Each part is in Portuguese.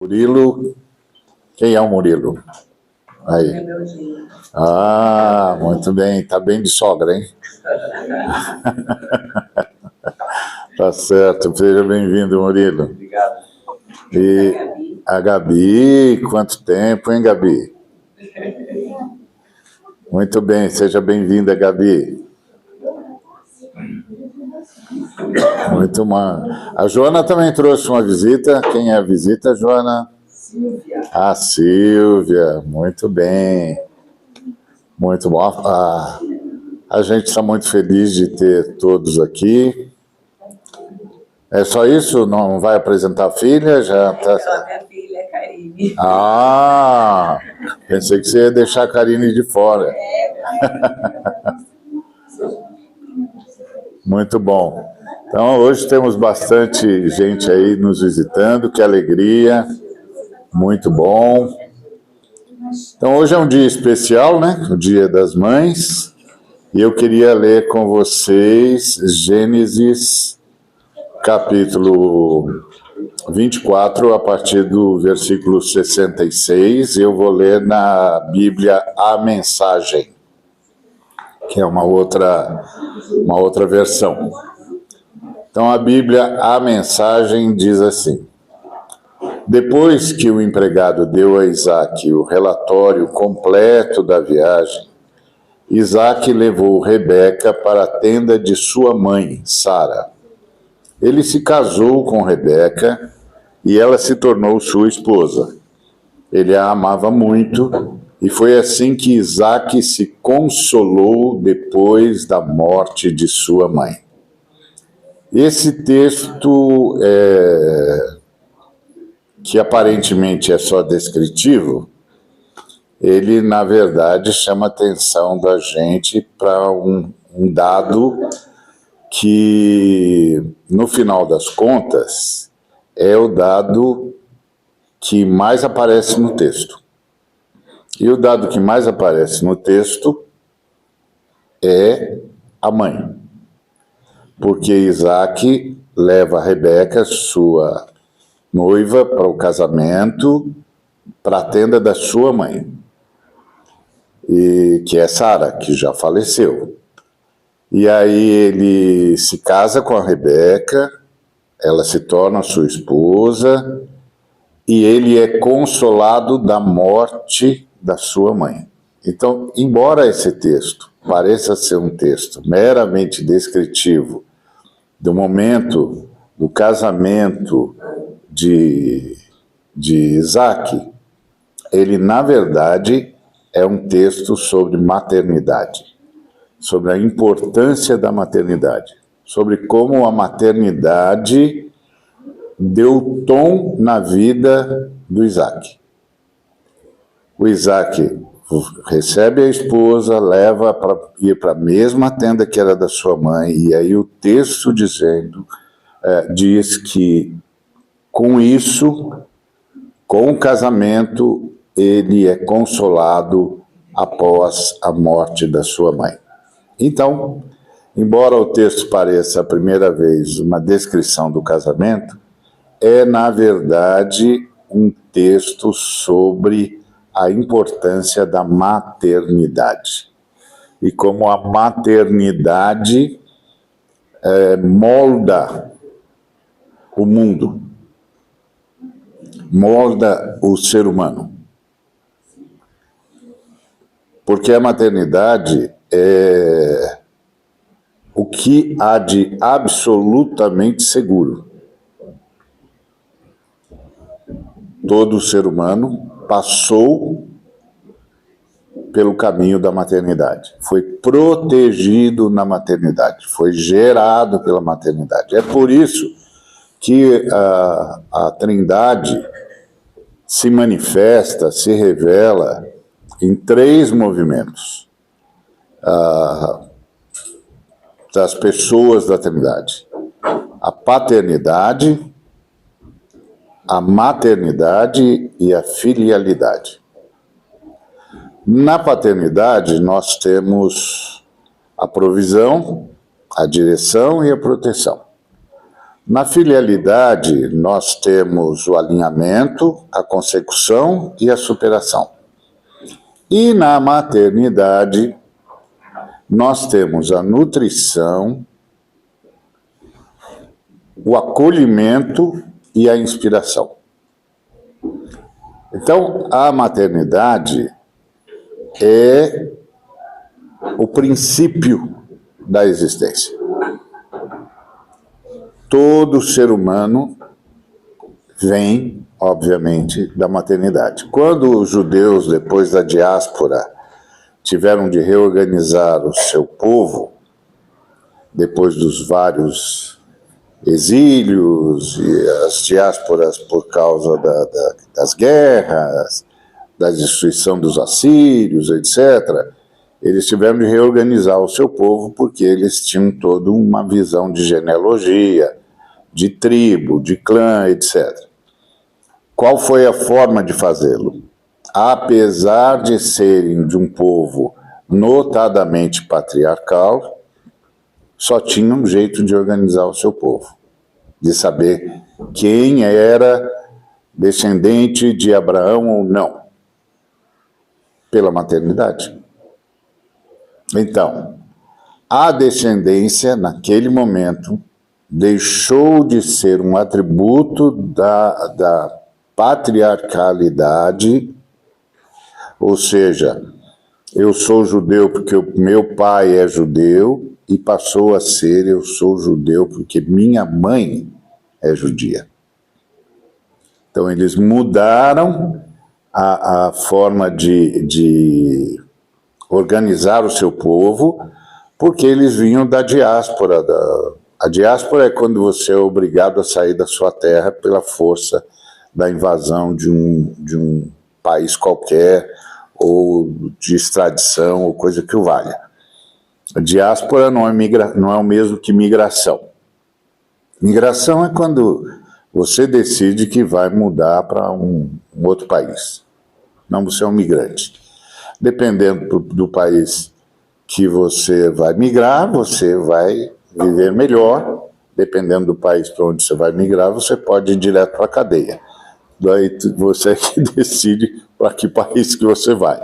Murilo, quem é o Murilo? Aí. É meu genro. Ah, muito bem, tá bem de sogra, hein? Tá certo, seja bem-vindo, Murilo. Obrigado. E a Gabi, quanto tempo, hein, Gabi? Muito bem, seja bem-vinda, Gabi. Muito mal. A Joana também trouxe uma visita. Quem é a visita, Joana? Silvia. A Silvia, muito bem. Muito bom. A gente está muito feliz de ter todos aqui. É só isso? Não vai apresentar a filha? Já tá... Ela, minha filha, Karine. Ah, pensei que você ia deixar a Karine de fora. Muito bom. Então, hoje temos bastante gente aí nos visitando, que alegria, muito bom. Então, hoje é um dia especial, né? O Dia das Mães, e eu queria ler com vocês Gênesis, capítulo 24, a partir do versículo 66. Eu vou ler na Bíblia A Mensagem, que é uma outra versão. Então, a Bíblia, a Mensagem, diz assim: depois que o empregado deu a Isaque o relatório completo da viagem, Isaque levou Rebeca para a tenda de sua mãe, Sara. Ele se casou com Rebeca e ela se tornou sua esposa. Ele a amava muito e foi assim que Isaque se consolou depois da morte de sua mãe. Esse texto, que aparentemente é só descritivo, ele, na verdade, chama a atenção da gente para um dado que, no final das contas, é o dado que mais aparece no texto. E o dado que mais aparece no texto é a mãe. Porque Isaque leva Rebeca, sua noiva, para o casamento, para a tenda da sua mãe, e que é Sara, que já faleceu. E aí ele se casa com a Rebeca, ela se torna sua esposa, e ele é consolado da morte da sua mãe. Então, embora esse texto pareça ser um texto meramente descritivo do momento do casamento de Isaque, ele, na verdade, é um texto sobre maternidade, sobre a importância da maternidade, sobre como a maternidade deu tom na vida do Isaque. O Isaque recebe a esposa, leva para ir para a mesma tenda que era da sua mãe, e aí o texto diz que com isso, com o casamento, ele é consolado após a morte da sua mãe. Então, embora o texto pareça a primeira vez uma descrição do casamento, é, na verdade, um texto sobre a importância da maternidade. E como a maternidade molda o mundo, molda o ser humano. Porque a maternidade é o que há de absolutamente seguro. Todo ser humano passou pelo caminho da maternidade, foi protegido na maternidade, foi gerado pela maternidade. É por isso que a Trindade se manifesta, se revela em 3 movimentos das pessoas da Trindade: a paternidade, a maternidade e a filialidade. Na paternidade, nós temos a provisão, a direção e a proteção. Na filialidade, nós temos o alinhamento, a consecução e a superação. E na maternidade, nós temos a nutrição, o acolhimento e a inspiração. Então, a maternidade é o princípio da existência. Todo ser humano vem, obviamente, da maternidade. Quando os judeus, depois da diáspora, tiveram de reorganizar o seu povo, depois dos vários exílios e as diásporas por causa das guerras, da destruição dos assírios, etc., eles tiveram de reorganizar o seu povo porque eles tinham toda uma visão de genealogia, de tribo, de clã, etc. Qual foi a forma de fazê-lo? Apesar de serem de um povo notadamente patriarcal, só tinha um jeito de organizar o seu povo, de saber quem era descendente de Abraão ou não, pela maternidade. Então, a descendência, naquele momento, deixou de ser um atributo da patriarcalidade, ou seja, eu sou judeu porque o meu pai é judeu, e passou a ser eu sou judeu porque minha mãe é judia. Então, eles mudaram a forma de organizar o seu povo, porque eles vinham da diáspora. A diáspora é quando você é obrigado a sair da sua terra pela força da invasão de um país qualquer, ou de extradição, ou coisa que o valha. A diáspora não é o mesmo que migração. Migração é quando você decide que vai mudar para um outro país. Não, você é um migrante. Dependendo do país que você vai migrar, você vai viver melhor. Dependendo do país para onde você vai migrar, você pode ir direto para a cadeia. Daí você que decide para que país que você vai.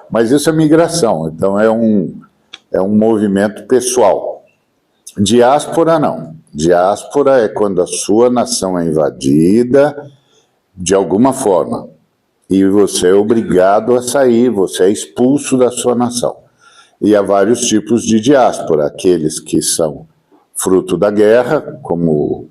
Mas isso é migração, então é um movimento pessoal. Diáspora não. Diáspora é quando a sua nação é invadida de alguma forma e você é obrigado a sair, você é expulso da sua nação. E há vários tipos de diáspora, aqueles que são fruto da guerra, como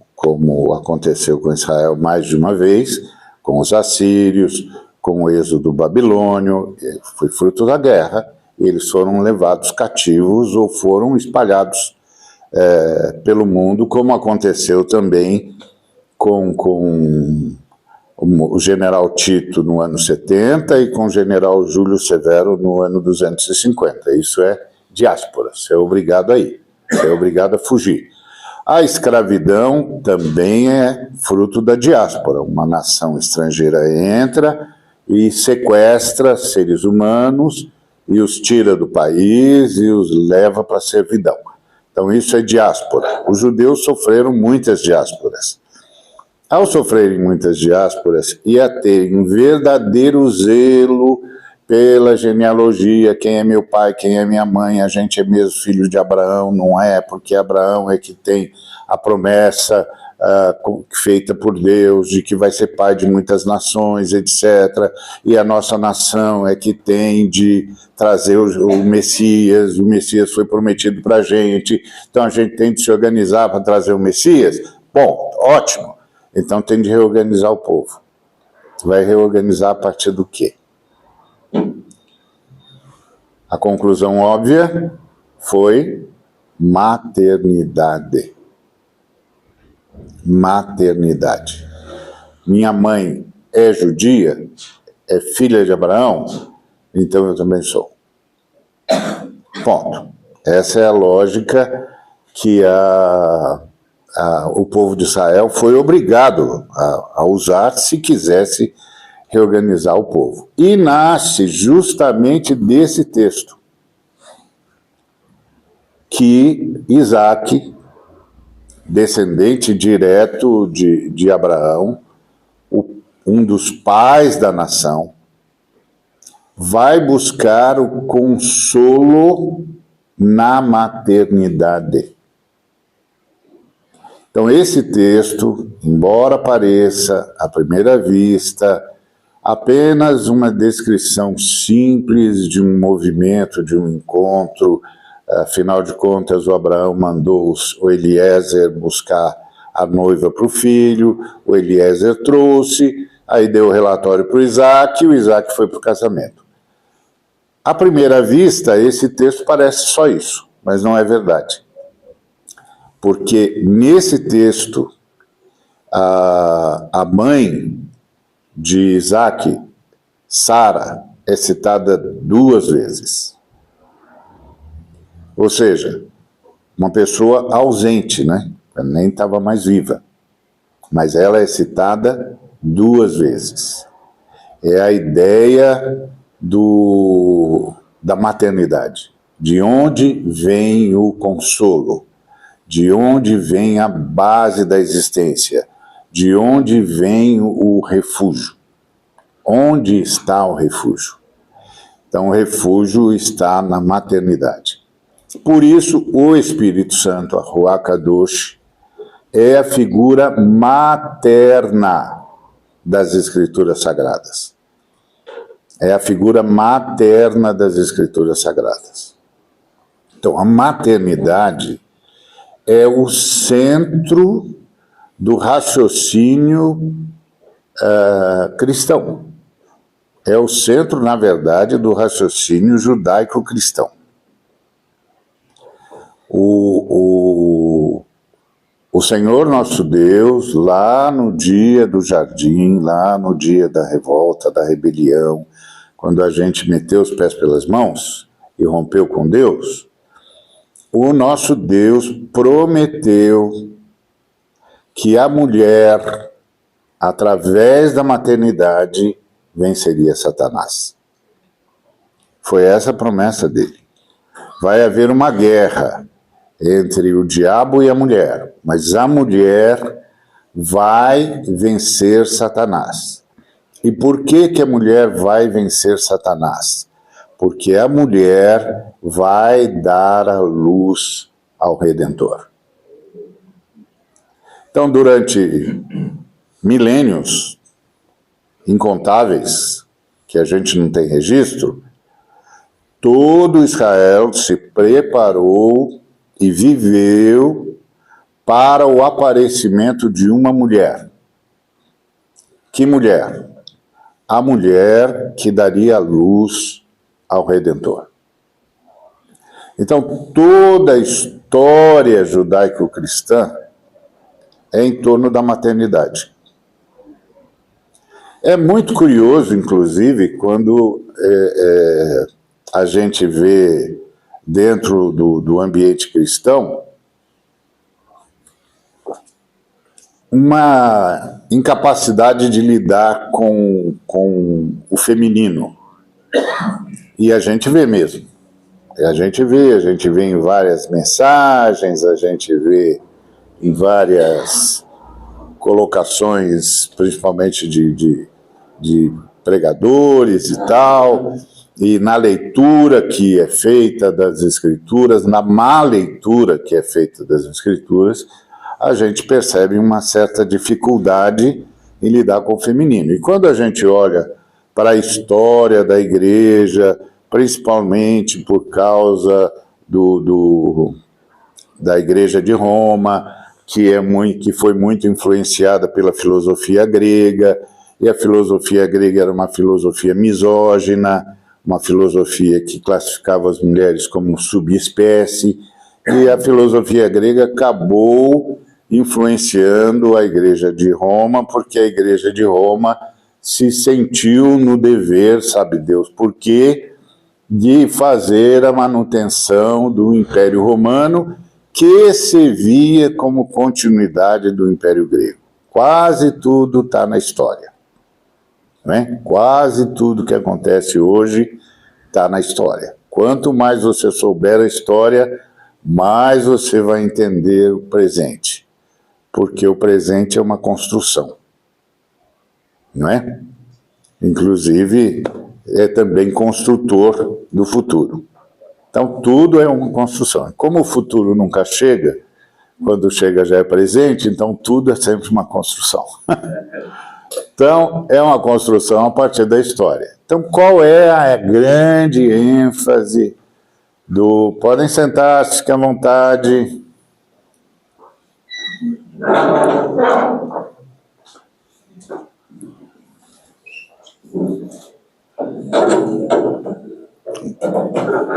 aconteceu com Israel mais de uma vez, com os assírios, com o êxodo babilônio, foi fruto da guerra. Eles foram levados cativos ou foram espalhados pelo mundo, como aconteceu também com o general Tito no ano 70 e com o general Júlio Severo no ano 250. Isso é diáspora, você é obrigado a ir, você é obrigado a fugir. A escravidão também é fruto da diáspora. Uma nação estrangeira entra e sequestra seres humanos e os tira do país e os leva para a servidão. Então isso é diáspora. Os judeus sofreram muitas diásporas. Ao sofrerem muitas diásporas e a terem um verdadeiro zelo pela genealogia, quem é meu pai, quem é minha mãe, a gente é mesmo filho de Abraão, não é? Porque Abraão é que tem a promessa feita por Deus de que vai ser pai de muitas nações, etc. E a nossa nação é que tem de trazer o Messias foi prometido para a gente, então a gente tem de se organizar para trazer o Messias. Bom, ótimo, então tem de reorganizar o povo. Vai reorganizar a partir do quê? A conclusão óbvia foi maternidade. Maternidade. Minha mãe é judia, é filha de Abraão, então eu também sou. Ponto. Essa é a lógica que o povo de Israel foi obrigado a usar se quisesse reorganizar o povo. E nasce justamente desse texto que Isaac descendente direto de Abraão, um dos pais da nação, vai buscar o consolo na maternidade. Então, esse texto, embora pareça, à primeira vista, apenas uma descrição simples de um movimento, de um encontro, afinal de contas, o Abraão mandou o Eliezer buscar a noiva para o filho, o Eliezer trouxe, aí deu o relatório para o Isaac, e o Isaac foi para o casamento. À primeira vista, esse texto parece só isso, mas não é verdade. Porque nesse texto, a mãe de Isaac, Sara, é citada 2 vezes. Ou seja, uma pessoa ausente, né? Ela nem estava mais viva. Mas ela é citada 2 vezes. É a ideia da maternidade. De onde vem o consolo? De onde vem a base da existência? De onde vem o refúgio? Onde está o refúgio? Então, o refúgio está na maternidade. Por isso, o Espírito Santo, a Ruach Kadosh, é a figura materna das Escrituras Sagradas. É a figura materna das Escrituras Sagradas. Então, a maternidade é o centro do raciocínio cristão. É o centro, na verdade, do raciocínio judaico-cristão. O Senhor nosso Deus, lá no dia do jardim, lá no dia da revolta, da rebelião, quando a gente meteu os pés pelas mãos e rompeu com Deus, o nosso Deus prometeu que a mulher, através da maternidade, venceria Satanás. Foi essa a promessa dele. Vai haver uma guerra entre o diabo e a mulher, mas a mulher vai vencer Satanás. E por que a mulher vai vencer Satanás? Porque a mulher vai dar a luz ao Redentor. Então, durante milênios incontáveis, que a gente não tem registro, todo Israel se preparou e viveu para o aparecimento de uma mulher. Que mulher? A mulher que daria luz ao Redentor. Então, toda a história judaico-cristã é em torno da maternidade. É muito curioso, inclusive, quando a gente vê dentro do ambiente cristão uma incapacidade de lidar com o feminino. E a gente vê mesmo. A gente vê em várias mensagens, a gente vê em várias colocações, principalmente de pregadores e tal, e na leitura que é feita das Escrituras, na má leitura que é feita das Escrituras, a gente percebe uma certa dificuldade em lidar com o feminino. E quando a gente olha para a história da igreja, principalmente por causa da igreja de Roma, que foi muito influenciada pela filosofia grega, e a filosofia grega era uma filosofia misógina, uma filosofia que classificava as mulheres como subespécie, e a filosofia grega acabou influenciando a igreja de Roma, porque a igreja de Roma se sentiu no dever, sabe Deus por quê, de fazer a manutenção do Império Romano, que se via como continuidade do Império Grego. Quase tudo está na história. Né? Quase tudo que acontece hoje está na história. Quanto mais você souber a história, mais você vai entender o presente. porque o presente é uma construção, não é? Inclusive, é também construtor do futuro. Então, tudo é uma construção. Como o futuro nunca chega, quando chega já é presente, então tudo é sempre uma construção. Então, é uma construção a partir da história. Então, qual é a grande ênfase do... Podem sentar-se, fiquem à vontade.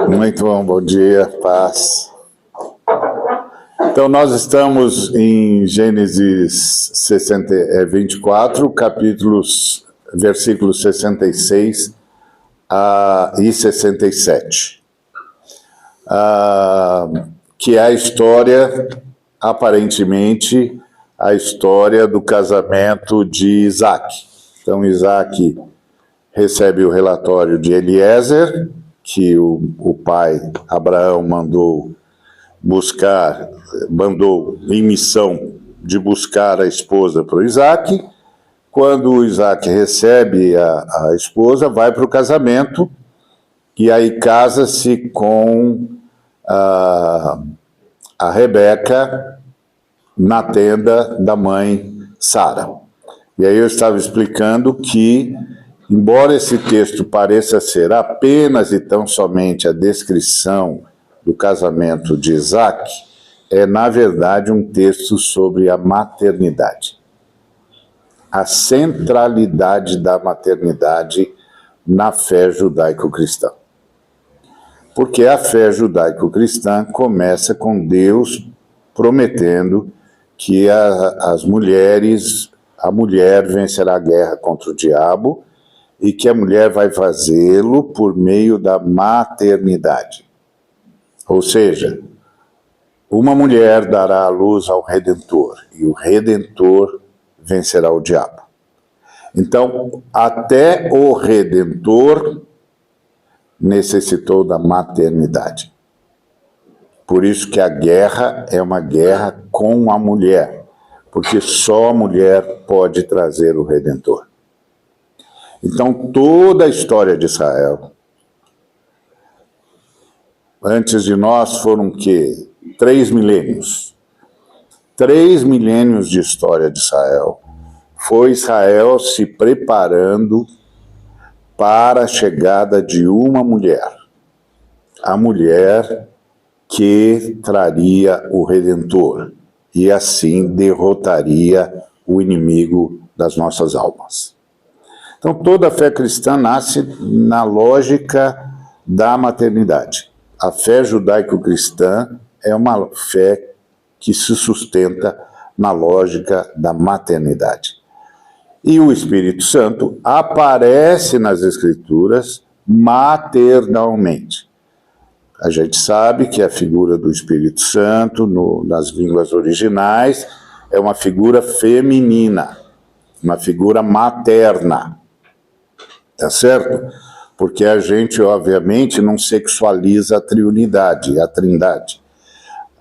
Muito bom dia, paz. Então, nós estamos em Gênesis 24, versículos 66 e 67, que é a história, aparentemente, a história do casamento de Isaac. Então, Isaac recebe o relatório de Eliezer, que o pai Abraão mandou em missão de buscar a esposa para o Isaac. Quando o Isaac recebe a esposa, vai para o casamento, e aí casa-se com a Rebeca na tenda da mãe Sara. E aí eu estava explicando que, embora esse texto pareça ser apenas e tão somente a descrição do casamento de Isaac, é, na verdade, um texto sobre a maternidade. A centralidade da maternidade na fé judaico-cristã. Porque a fé judaico-cristã começa com Deus prometendo que a mulher vencerá a guerra contra o diabo e que a mulher vai fazê-lo por meio da maternidade. Ou seja, uma mulher dará à luz ao Redentor, e o Redentor vencerá o diabo. Então, até o Redentor necessitou da maternidade. Por isso que a guerra é uma guerra com a mulher, porque só a mulher pode trazer o Redentor. Então, toda a história de Israel, antes de nós foram o quê? 3 milênios. 3 milênios de história de Israel. Foi Israel se preparando para a chegada de uma mulher. A mulher que traria o Redentor e assim derrotaria o inimigo das nossas almas. Então, toda a fé cristã nasce na lógica da maternidade. A fé judaico-cristã é uma fé que se sustenta na lógica da maternidade. E o Espírito Santo aparece nas Escrituras maternalmente. A gente sabe que a figura do Espírito Santo, nas línguas originais, é uma figura feminina, uma figura materna. Tá certo? Porque a gente, obviamente, não sexualiza a trindade.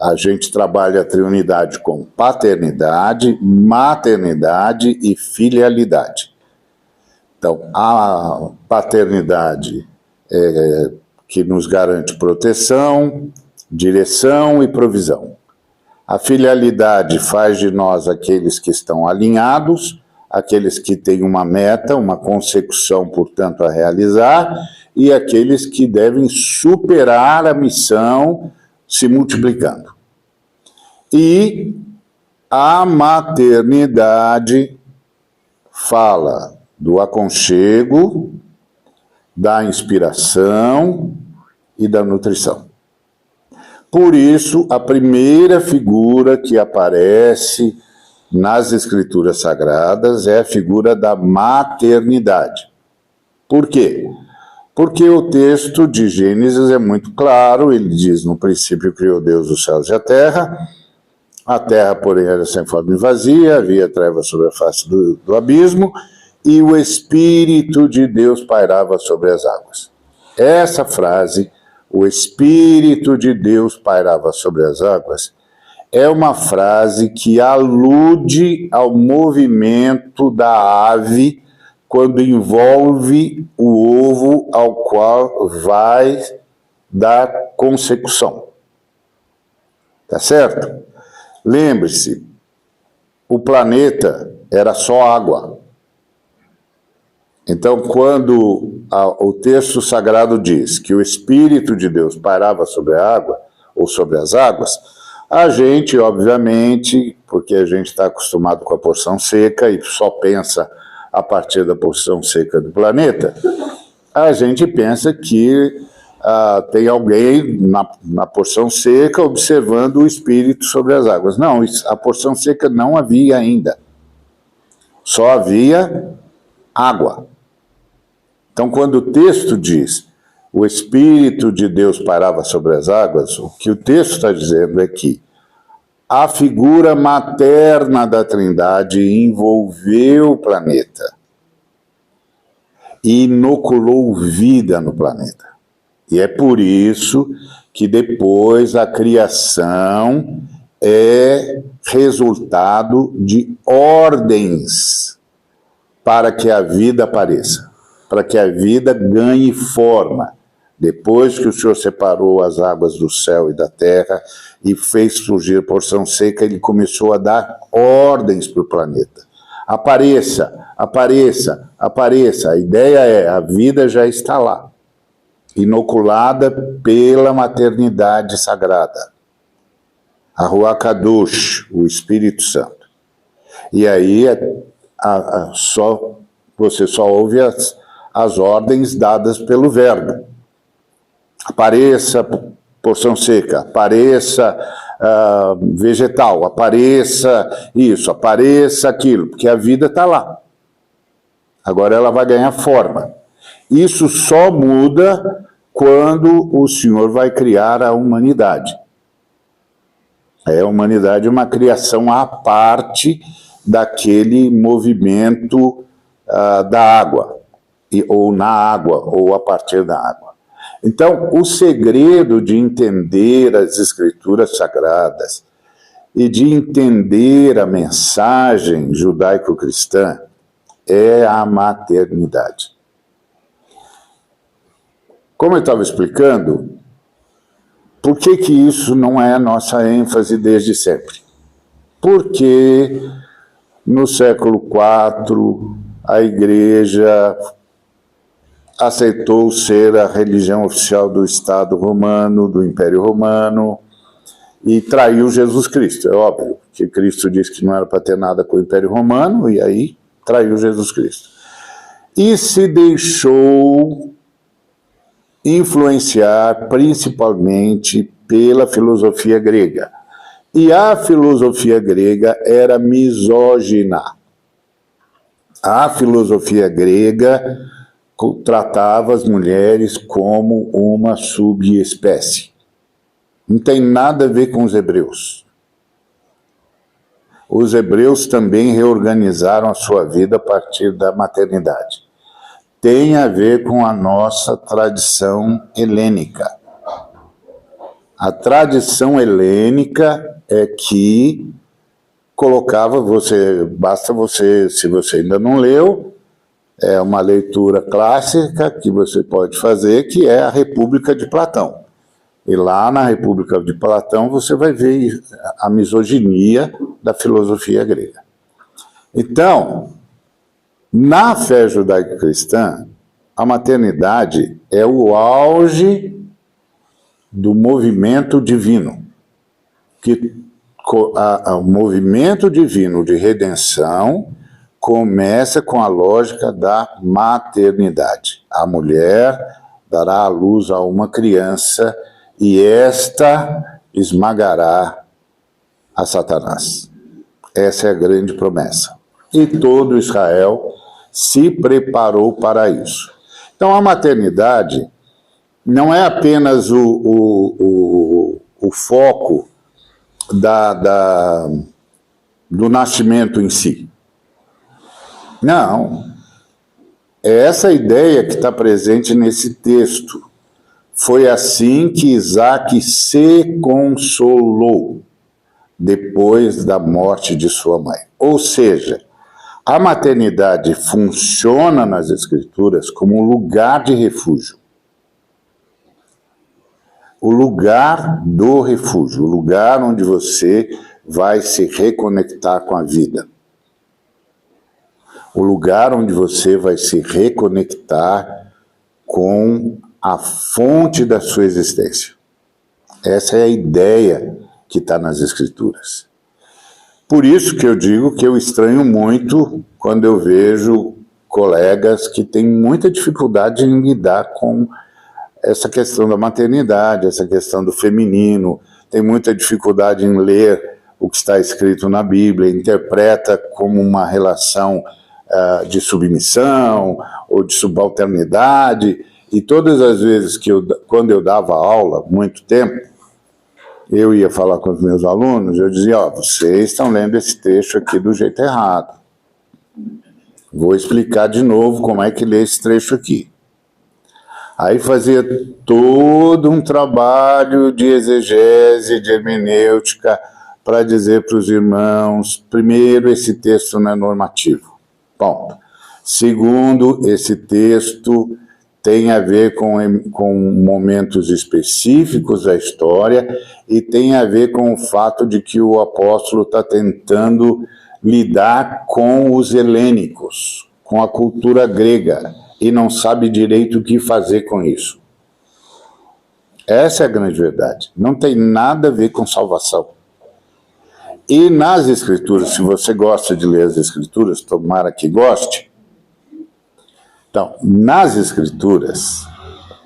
A gente trabalha a trindade com paternidade, maternidade e filialidade. Então, a paternidade que nos garante proteção, direção e provisão. A filialidade faz de nós aqueles que estão alinhados, aqueles que têm uma meta, uma consecução, portanto, a realizar, e aqueles que devem superar a missão se multiplicando. E a maternidade fala do aconchego, da inspiração e da nutrição. Por isso, a primeira figura que aparece nas Escrituras Sagradas é a figura da maternidade. Por quê? Porque o texto de Gênesis é muito claro, ele diz, no princípio criou Deus os céus e a terra, porém, era sem forma e vazia, havia trevas sobre a face do abismo, e o Espírito de Deus pairava sobre as águas. Essa frase, o Espírito de Deus pairava sobre as águas, é uma frase que alude ao movimento da ave quando envolve o ovo ao qual vai dar consecução. Tá certo? Lembre-se, o planeta era só água. Então, quando o texto sagrado diz que o Espírito de Deus pairava sobre a água, ou sobre as águas, a gente, obviamente, porque a gente está acostumado com a porção seca e só pensa a partir da porção seca do planeta, a gente pensa que tem alguém na porção seca observando o Espírito sobre as águas. Não, a porção seca não havia ainda. Só havia água. Então, quando o texto diz o Espírito de Deus pairava sobre as águas, o que o texto está dizendo é que a figura materna da Trindade envolveu o planeta e inoculou vida no planeta. E é por isso que depois a criação é resultado de ordens para que a vida apareça, para que a vida ganhe forma. Depois que o Senhor separou as águas do céu e da terra e fez surgir porção seca, ele começou a dar ordens para o planeta. Apareça, apareça, apareça. A ideia é, a vida já está lá, inoculada pela maternidade sagrada. A Ruach Kadosh, o Espírito Santo. E aí você só ouve as ordens dadas pelo Verbo. Apareça porção seca, apareça vegetal, apareça isso, apareça aquilo, porque a vida está lá. Agora ela vai ganhar forma. Isso só muda quando o Senhor vai criar a humanidade. A humanidade é uma criação à parte daquele movimento da água, ou na água, ou a partir da água. Então, o segredo de entender as Escrituras Sagradas e de entender a mensagem judaico-cristã é a maternidade. Como eu estava explicando, por que isso não é a nossa ênfase desde sempre? Porque no século IV a Igreja aceitou ser a religião oficial do Estado Romano, do Império Romano, e traiu Jesus Cristo. É óbvio que Cristo disse que não era para ter nada com o Império Romano, e aí traiu Jesus Cristo. E se deixou influenciar principalmente pela filosofia grega. E a filosofia grega era misógina. A filosofia grega tratava as mulheres como uma subespécie. Não tem nada a ver com os hebreus. Os hebreus também reorganizaram a sua vida a partir da maternidade. Tem a ver com a nossa tradição helênica. A tradição helênica é que colocava se você ainda não leu, é uma leitura clássica que você pode fazer, que é a República de Platão. E lá na República de Platão você vai ver a misoginia da filosofia grega. Então, na fé judaico-cristã, a maternidade é o auge do movimento divino. O movimento divino de redenção começa com a lógica da maternidade. A mulher dará à luz a uma criança e esta esmagará a Satanás. Essa é a grande promessa. E todo Israel se preparou para isso. Então a maternidade não é apenas o foco do nascimento em si. Não. É essa ideia que está presente nesse texto. Foi assim que Isaac se consolou. depois da morte de sua mãe. Ou seja, a maternidade funciona nas Escrituras como um lugar de refúgio. O lugar do refúgio, o lugar onde você vai se reconectar com a vida. O lugar onde você vai se reconectar com a fonte da sua existência. Essa é a ideia que está nas Escrituras. Por isso que eu digo que eu estranho muito quando eu vejo colegas que têm muita dificuldade em lidar com essa questão da maternidade, essa questão do feminino, tem muita dificuldade em ler o que está escrito na Bíblia, interpreta como uma relação de submissão ou de subalternidade, e todas as vezes que quando eu dava aula, muito tempo, eu ia falar com os meus alunos, eu dizia, vocês estão lendo esse trecho aqui do jeito errado. Vou explicar de novo como é que lê esse trecho aqui. Aí fazia todo um trabalho de exegese, de hermenêutica, para dizer para os irmãos, primeiro, esse texto não é normativo. Ponto. Segundo, esse texto tem a ver com momentos específicos da história e tem a ver com o fato de que o apóstolo está tentando lidar com os helênicos, com a cultura grega, e não sabe direito o que fazer com isso. Essa é a grande verdade. Não tem nada a ver com salvação. E nas Escrituras, se você gosta de ler as Escrituras, tomara que goste. Então, nas Escrituras,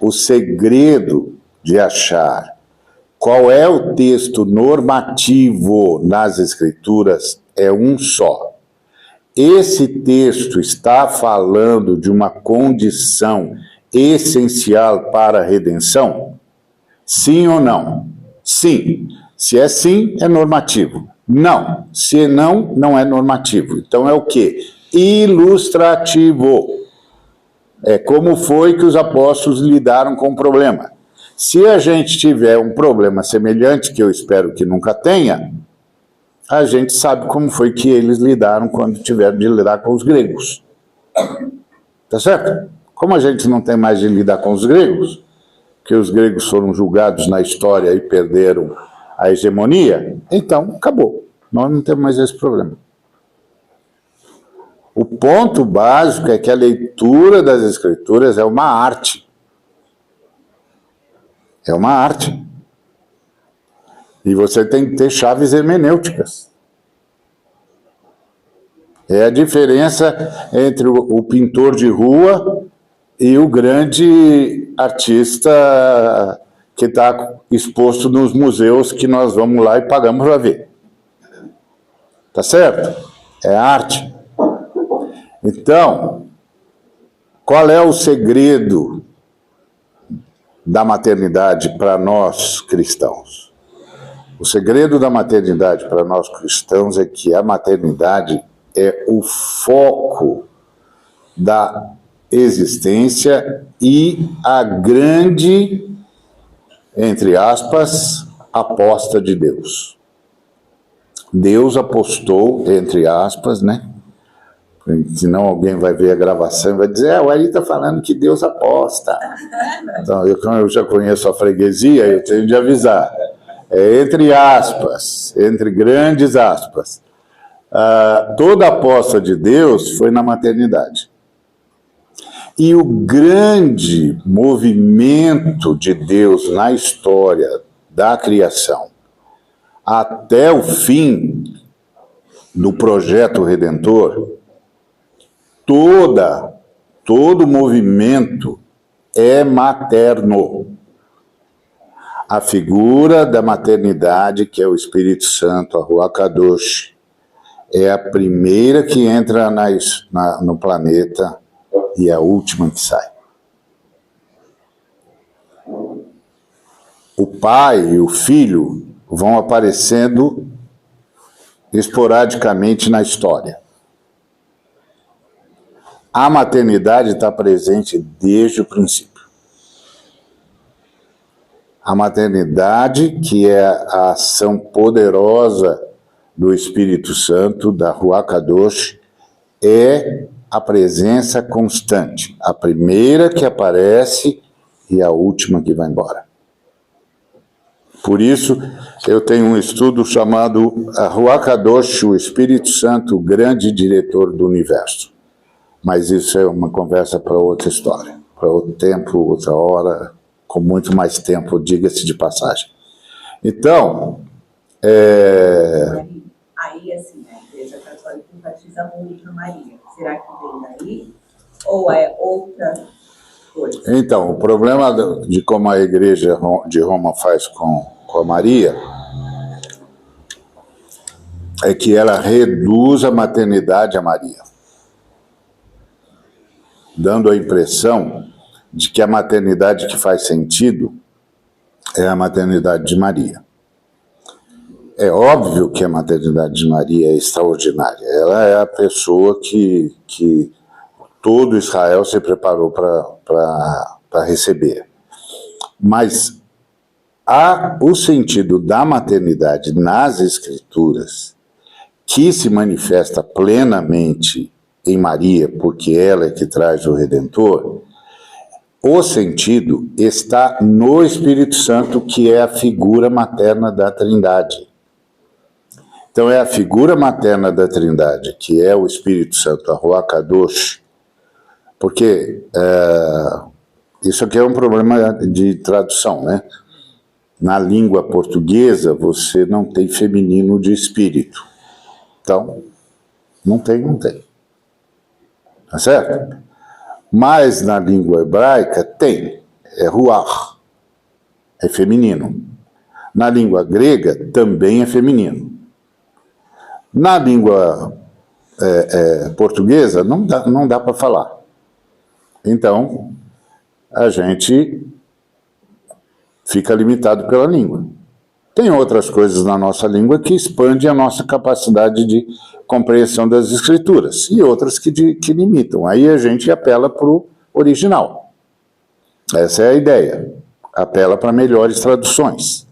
o segredo de achar qual é o texto normativo nas Escrituras é um só. Esse texto está falando de uma condição essencial para a redenção? Sim ou não? Sim. Se é sim, é normativo. Não. Se não, não é normativo. Então é o quê? Ilustrativo. É como foi que os apóstolos lidaram com o problema. Se a gente tiver um problema semelhante, que eu espero que nunca tenha, a gente sabe como foi que eles lidaram quando tiveram de lidar com os gregos. Tá certo? Como a gente não tem mais de lidar com os gregos, que os gregos foram julgados na história e perderam a hegemonia, então acabou. Nós não temos mais esse problema. O ponto básico é que a leitura das Escrituras é uma arte. É uma arte. E você tem que ter chaves hermenêuticas. É a diferença entre o pintor de rua e o grande artista que está exposto nos museus que nós vamos lá e pagamos para ver. Tá certo? É arte. Então, qual é o segredo da maternidade para nós cristãos? O segredo da maternidade para nós cristãos é que a maternidade é o foco da existência e a grande, entre aspas, aposta de Deus. Deus apostou, entre aspas, né? Senão alguém vai ver a gravação e vai dizer, o Ari está falando que Deus aposta. Então, como eu já conheço a freguesia, eu tenho de avisar. É entre aspas, entre grandes aspas. Toda a aposta de Deus foi na maternidade. E o grande movimento de Deus na história da criação, até o fim do projeto redentor, todo movimento é materno. A figura da maternidade, que é o Espírito Santo, a Ruach Kadosh, é a primeira que entra no planeta e a última que sai. O pai e o filho vão aparecendo esporadicamente na história. A maternidade está presente desde o princípio. A maternidade, que é a ação poderosa do Espírito Santo, da Ruach Kadosh, é a presença constante. A primeira que aparece e a última que vai embora. Por isso, eu tenho um estudo chamado a Ruach Kadosh, o Espírito Santo, o grande diretor do universo. Mas isso é uma conversa para outra história, para outro tempo, outra hora, com muito mais tempo, diga-se de passagem. Então, Aí, assim, a Igreja Católica enfatiza muito Maria. Será que vem daí? Ou é outra coisa? Então, o problema de como a Igreja de Roma faz com a Maria é que ela reduz a maternidade a Maria, dando a impressão de que a maternidade que faz sentido é a maternidade de Maria. É óbvio que a maternidade de Maria é extraordinária. Ela é a pessoa que todo Israel se preparou para receber. Mas o sentido da maternidade nas Escrituras, que se manifesta plenamente em Maria, porque ela é que traz o Redentor, o sentido está no Espírito Santo, que é a figura materna da Trindade. Então é a figura materna da Trindade, que é o Espírito Santo, a Ruach Kadosh, porque isso aqui é um problema de tradução, né? Na língua portuguesa, você não tem feminino de espírito. Então, não tem. Tá certo? Mas na língua hebraica tem, é ruach, é feminino. Na língua grega também é feminino. Na língua portuguesa não dá para falar. Então, a gente fica limitado pela língua. Tem outras coisas na nossa língua que expandem a nossa capacidade de compreensão das Escrituras e outras que limitam. Aí a gente apela para o original. Essa é a ideia. Apela para melhores traduções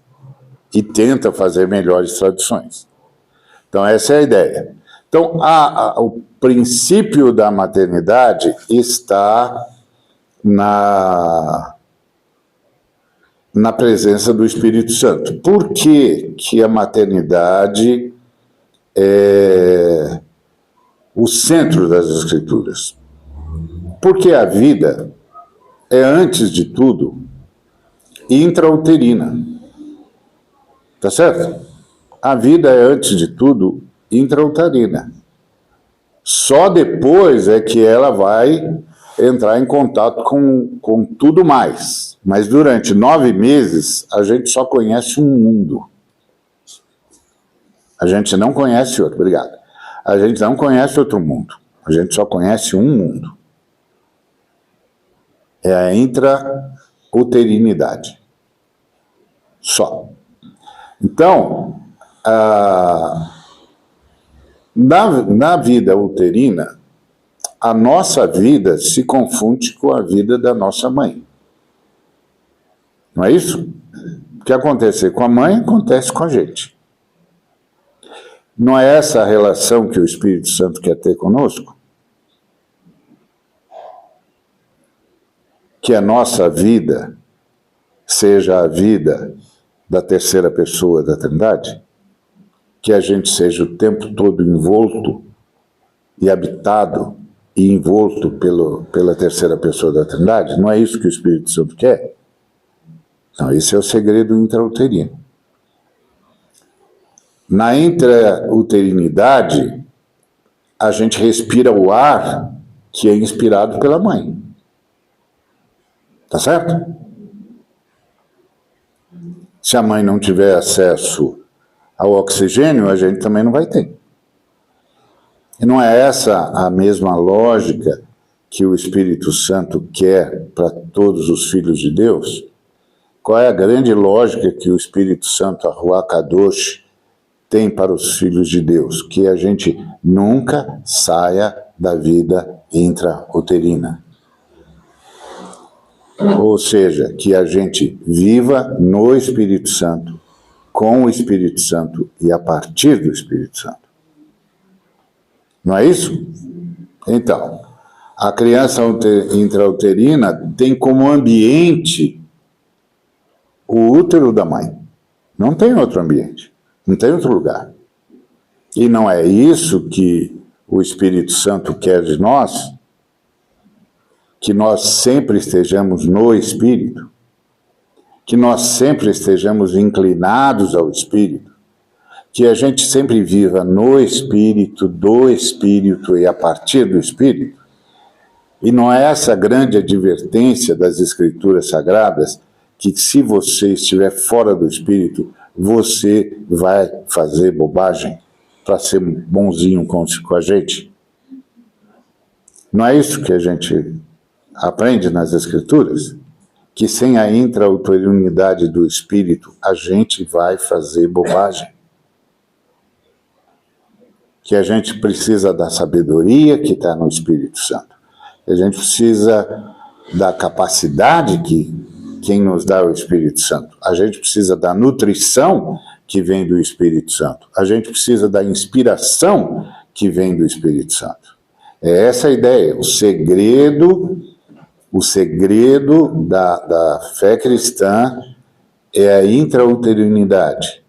e tenta fazer melhores traduções. Então essa é a ideia. Então o princípio da maternidade está na presença do Espírito Santo. Por que a maternidade é o centro das Escrituras? Porque a vida é, antes de tudo, intrauterina. Tá certo? A vida é, antes de tudo, intrauterina. Só depois é que ela vai entrar em contato com tudo mais. Mas durante 9 meses, a gente só conhece um mundo. A gente não conhece outro. Obrigado. A gente não conhece outro mundo. A gente só conhece um mundo. É a intrauterinidade. Só. Então, na vida uterina, a nossa vida se confunde com a vida da nossa mãe. Não é isso? O que acontecer com a mãe, acontece com a gente. Não é essa a relação que o Espírito Santo quer ter conosco? Que a nossa vida seja a vida da terceira pessoa da Trindade? Que a gente seja o tempo todo envolto e habitado e envolto pela terceira pessoa da Trindade? Não é isso que o Espírito Santo quer? Então, esse é o segredo intrauterino. Na intrauterinidade, a gente respira o ar que é inspirado pela mãe. Tá certo? Se a mãe não tiver acesso ao oxigênio, a gente também não vai ter. E não é essa a mesma lógica que o Espírito Santo quer para todos os filhos de Deus? Qual é a grande lógica que o Espírito Santo, a Ruach Kadosh, tem para os filhos de Deus? Que a gente nunca saia da vida intrauterina. Ou seja, que a gente viva no Espírito Santo, com o Espírito Santo e a partir do Espírito Santo. Não é isso? Então, a criança intrauterina tem como ambiente o útero da mãe. Não tem outro ambiente, não tem outro lugar. E não é isso que o Espírito Santo quer de nós, que nós sempre estejamos no Espírito, que nós sempre estejamos inclinados ao Espírito, que a gente sempre viva no Espírito, do Espírito e a partir do Espírito. E não é essa grande advertência das Escrituras Sagradas que se você estiver fora do Espírito, você vai fazer bobagem para ser bonzinho com a gente? Não é isso que a gente aprende nas Escrituras? Que sem a intrauterinidade do Espírito, a gente vai fazer bobagem. Que a gente precisa da sabedoria que está no Espírito Santo. Que a gente precisa da capacidade que quem nos dá é o Espírito Santo. A gente precisa da nutrição que vem do Espírito Santo. A gente precisa da inspiração que vem do Espírito Santo. É essa a ideia, o segredo da fé cristã é a intrauterinidade.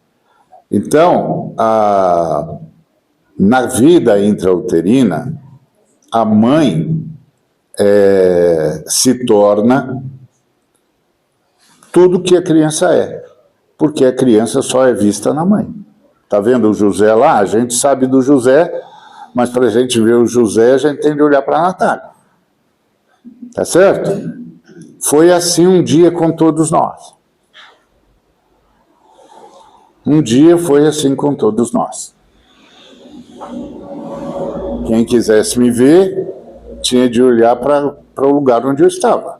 Então, na vida intrauterina, a mãe se torna tudo que a criança é, porque a criança só é vista na mãe. Está vendo o José lá? A gente sabe do José, mas para a gente ver o José, a gente tem de olhar para a Natália. Tá certo? Foi assim um dia com todos nós. Um dia foi assim com todos nós. Quem quisesse me ver, tinha de olhar para o lugar onde eu estava.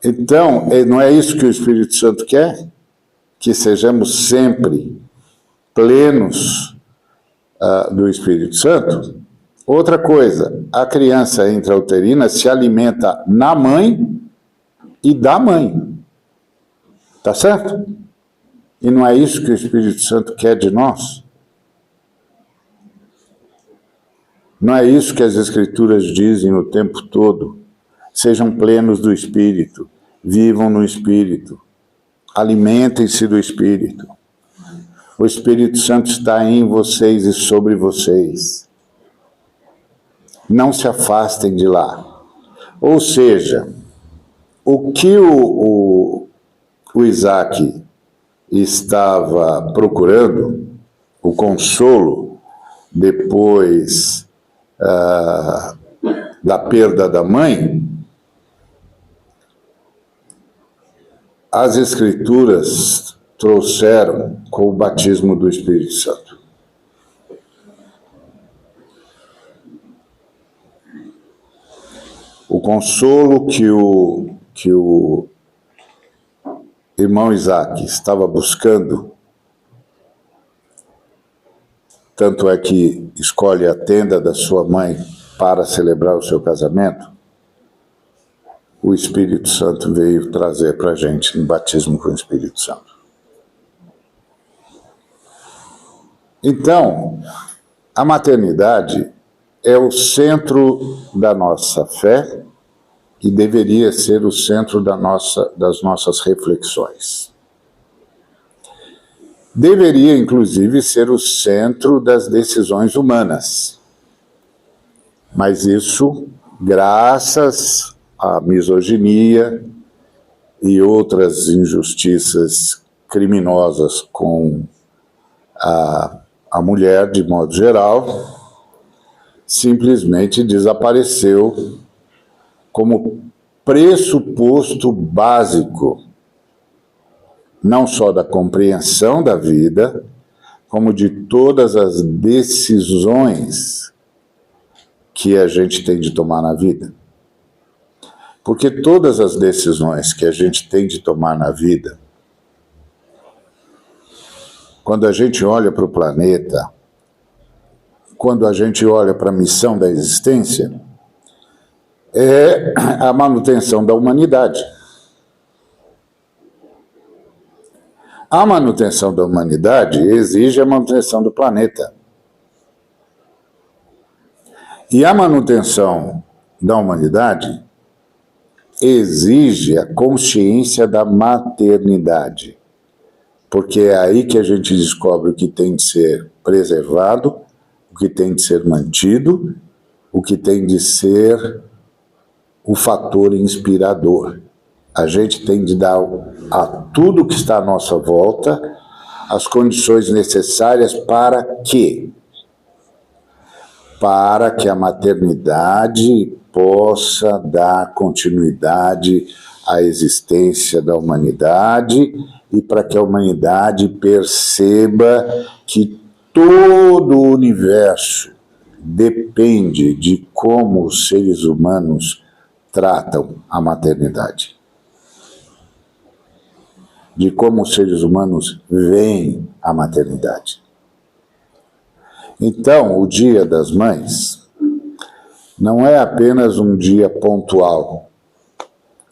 Então, não é isso que o Espírito Santo quer? Que sejamos sempre plenos do Espírito Santo? Outra coisa, a criança intrauterina se alimenta na mãe e da mãe. Tá certo? E não é isso que o Espírito Santo quer de nós? Não é isso que as Escrituras dizem o tempo todo? Sejam plenos do Espírito, vivam no Espírito, alimentem-se do Espírito. O Espírito Santo está em vocês e sobre vocês. Não se afastem de lá. Ou seja, o que o Isaac estava procurando, o consolo, depois da perda da mãe, as Escrituras trouxeram com o batismo do Espírito Santo. O consolo que o irmão Isaac estava buscando, tanto é que escolhe a tenda da sua mãe para celebrar o seu casamento, o Espírito Santo veio trazer para a gente um batismo com o Espírito Santo. Então, a maternidade é o centro da nossa fé e deveria ser o centro das nossas reflexões. Deveria, inclusive, ser o centro das decisões humanas. Mas isso, graças à misoginia e outras injustiças criminosas com a mulher, de modo geral, simplesmente desapareceu como pressuposto básico, não só da compreensão da vida, como de todas as decisões que a gente tem de tomar na vida. Porque todas as decisões que a gente tem de tomar na vida, quando a gente olha para o planeta, quando a gente olha para a missão da existência, é a manutenção da humanidade. A manutenção da humanidade exige a manutenção do planeta. E a manutenção da humanidade exige a consciência da maternidade, porque é aí que a gente descobre o que tem de ser preservado, o que tem de ser mantido, o que tem de ser o fator inspirador. A gente tem de dar a tudo que está à nossa volta as condições necessárias para que a maternidade possa dar continuidade à existência da humanidade e para que a humanidade perceba que todo o universo depende de como os seres humanos tratam a maternidade, de como os seres humanos veem a maternidade. Então, o Dia das Mães não é apenas um dia pontual,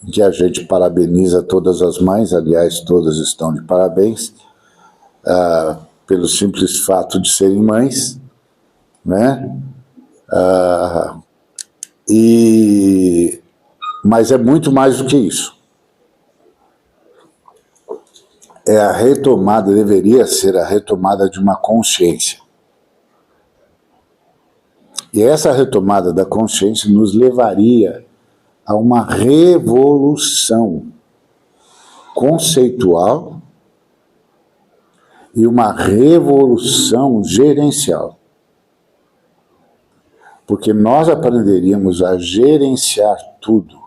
em que a gente parabeniza todas as mães, aliás, todas estão de parabéns, pelo simples fato de serem mães, né? Mas é muito mais do que isso. É a retomada, deveria ser a retomada de uma consciência. E essa retomada da consciência nos levaria a uma revolução conceitual e uma revolução gerencial. Porque nós aprenderíamos a gerenciar tudo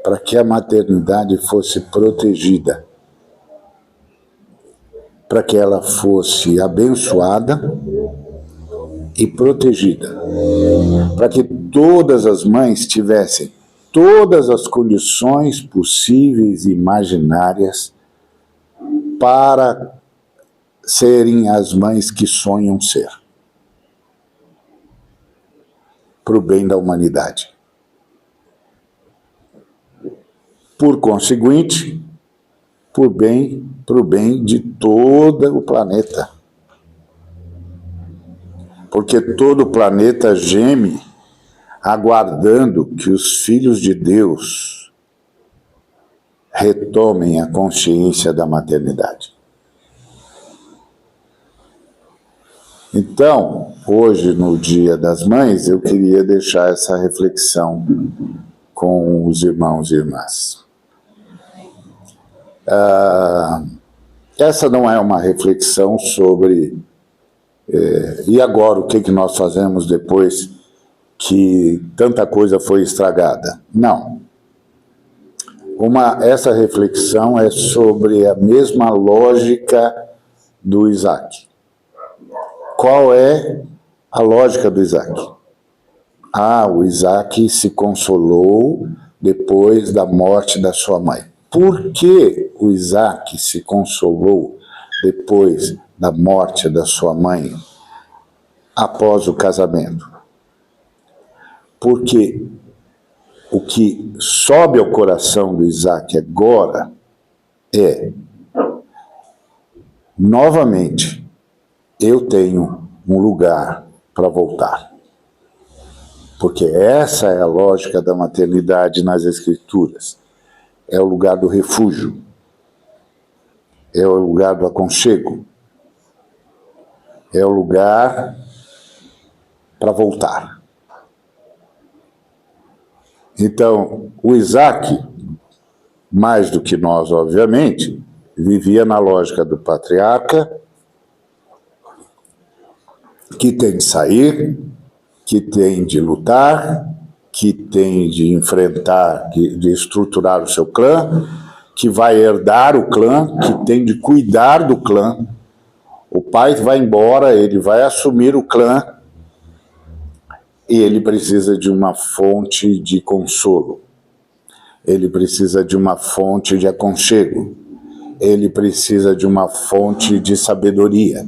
para que a maternidade fosse protegida, para que ela fosse abençoada e protegida, para que todas as mães tivessem todas as condições possíveis e imaginárias para serem as mães que sonham ser, para o bem da humanidade. Por conseguinte, para o bem de todo o planeta. Porque todo o planeta geme aguardando que os filhos de Deus retomem a consciência da maternidade. Então, hoje, no Dia das Mães, eu queria deixar essa reflexão com os irmãos e irmãs. Essa não é uma reflexão sobre e agora o que nós fazemos depois que tanta coisa foi estragada. Não. Essa reflexão é sobre a mesma lógica do Isaac. Qual é a lógica do Isaac? O Isaac se consolou depois da morte da sua mãe. Por que o Isaac se consolou depois da morte da sua mãe após o casamento? Porque o que sobe ao coração do Isaac agora é, novamente, eu tenho um lugar para voltar. Porque essa é a lógica da maternidade nas Escrituras. É o lugar do refúgio. É o lugar do aconchego. É o lugar para voltar. Então, o Isaac, mais do que nós, obviamente, vivia na lógica do patriarca, que tem de sair, que tem de lutar, que tem de enfrentar, de estruturar o seu clã, que vai herdar o clã, que tem de cuidar do clã. O pai vai embora, ele vai assumir o clã e ele precisa de uma fonte de consolo. Ele precisa de uma fonte de aconchego. Ele precisa de uma fonte de sabedoria.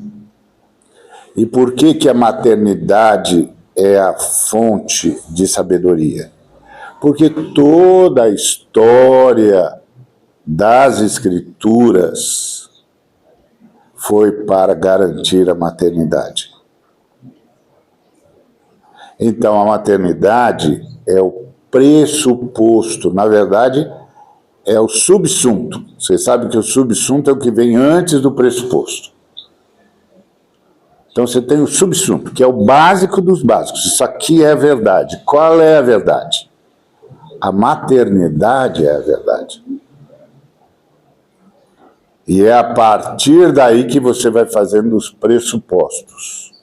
E por que a maternidade é a fonte de sabedoria? Porque toda a história das Escrituras foi para garantir a maternidade. Então, a maternidade é o pressuposto, na verdade, é o subsunto. Você sabe que o subsunto é o que vem antes do pressuposto. Então, você tem o subsunto, que é o básico dos básicos. Isso aqui é a verdade. Qual é a verdade? A maternidade é a verdade. E é a partir daí que você vai fazendo os pressupostos.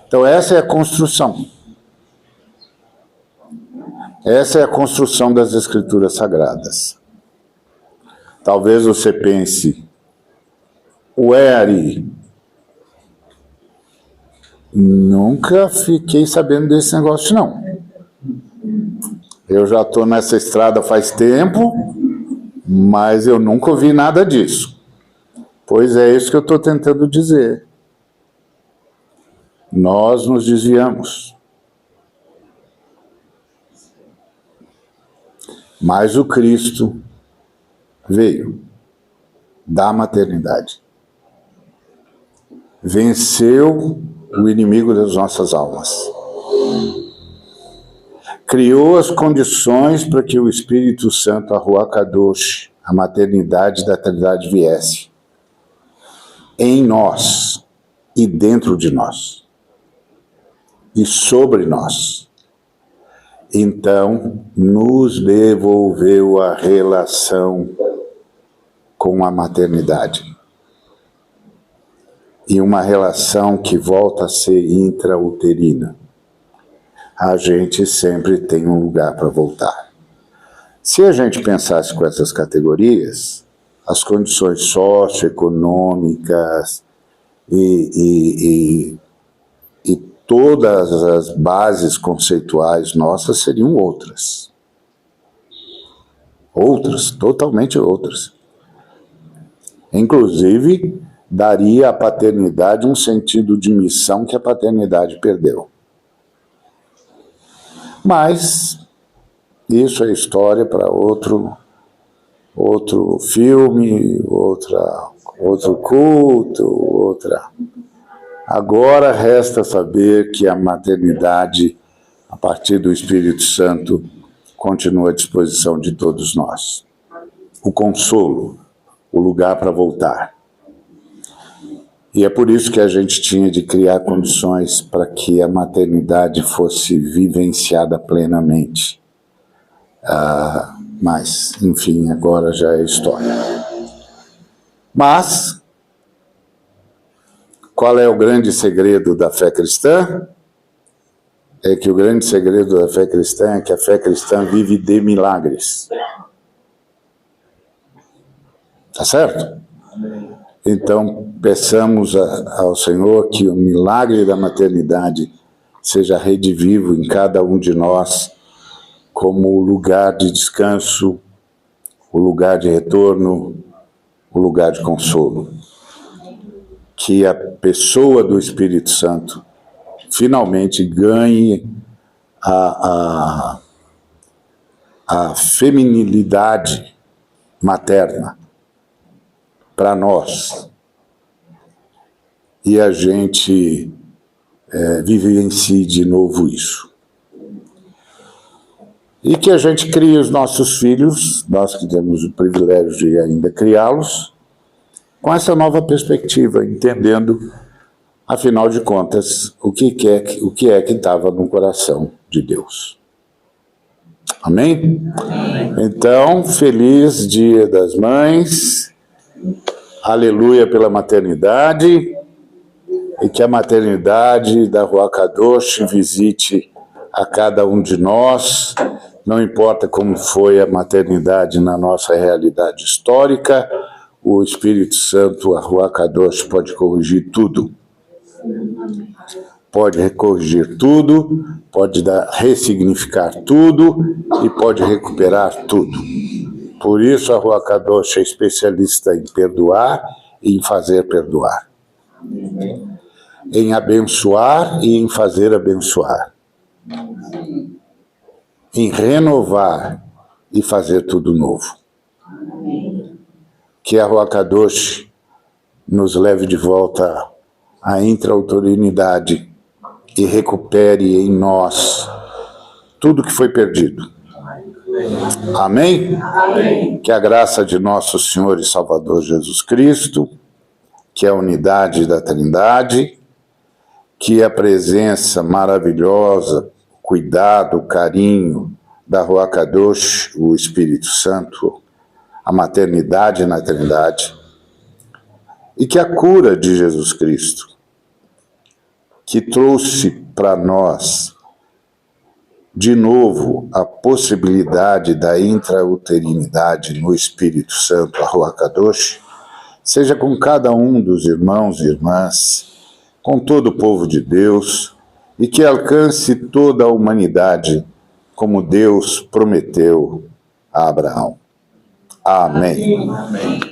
Então, essa é a construção. Essa é a construção das Escrituras Sagradas. Talvez você pense, ué, Ari, nunca fiquei sabendo desse negócio, não. Eu já estou nessa estrada faz tempo, mas eu nunca ouvi nada disso. Pois é isso que eu estou tentando dizer. Nós nos desviamos. Mas o Cristo veio da maternidade. Venceu o inimigo das nossas almas. Criou as condições para que o Espírito Santo, a Ruach Kadosh, a maternidade da Trindade, viesse em nós e dentro de nós e sobre nós. Então, nos devolveu a relação com a maternidade. E uma relação que volta a ser intrauterina. A gente sempre tem um lugar para voltar. Se a gente pensasse com essas categorias, as condições socioeconômicas e todas as bases conceituais nossas seriam outras. Outras, totalmente outras. Inclusive, daria à paternidade um sentido de missão que a paternidade perdeu. Mas isso é história para outro filme, outro culto, outra... Agora resta saber que a maternidade, a partir do Espírito Santo, continua à disposição de todos nós. O consolo, o lugar para voltar. E é por isso que a gente tinha de criar condições para que a maternidade fosse vivenciada plenamente. Mas, enfim, agora já é história. Mas... qual é o grande segredo da fé cristã? É que o grande segredo da fé cristã é que a fé cristã vive de milagres. Tá certo? Então, peçamos ao Senhor que o milagre da maternidade seja redivivo em cada um de nós como o lugar de descanso, o lugar de retorno, o lugar de consolo. Que a pessoa do Espírito Santo finalmente ganhe a feminilidade materna para nós. E a gente vivencie de novo isso. E que a gente crie os nossos filhos, nós que temos o privilégio de ainda criá-los, com essa nova perspectiva, entendendo, afinal de contas, o que é que estava no coração de Deus. Amém? Amém? Então, feliz Dia das Mães, aleluia pela maternidade, e que a maternidade da Ruach Kadosh visite a cada um de nós, não importa como foi a maternidade na nossa realidade histórica, o Espírito Santo, a Ruach Kadosh, pode corrigir tudo. Pode corrigir tudo, pode ressignificar tudo e pode recuperar tudo. Por isso a Ruach Kadosh é especialista em perdoar e em fazer perdoar. Em abençoar e em fazer abençoar. em renovar e fazer tudo novo. Que a Ruach Kadosh nos leve de volta à intra-autoridade e recupere em nós tudo que foi perdido. Amém? Amém. Que a graça de nosso Senhor e Salvador Jesus Cristo, que é a unidade da Trindade, que a presença maravilhosa, cuidado, carinho da Ruach Kadosh, o Espírito Santo, a maternidade na Trindade, e que a cura de Jesus Cristo, que trouxe para nós de novo a possibilidade da intrauterinidade no Espírito Santo, a Ruach Kadosh, seja com cada um dos irmãos e irmãs, com todo o povo de Deus, e que alcance toda a humanidade, como Deus prometeu a Abraão. Amém. Amém.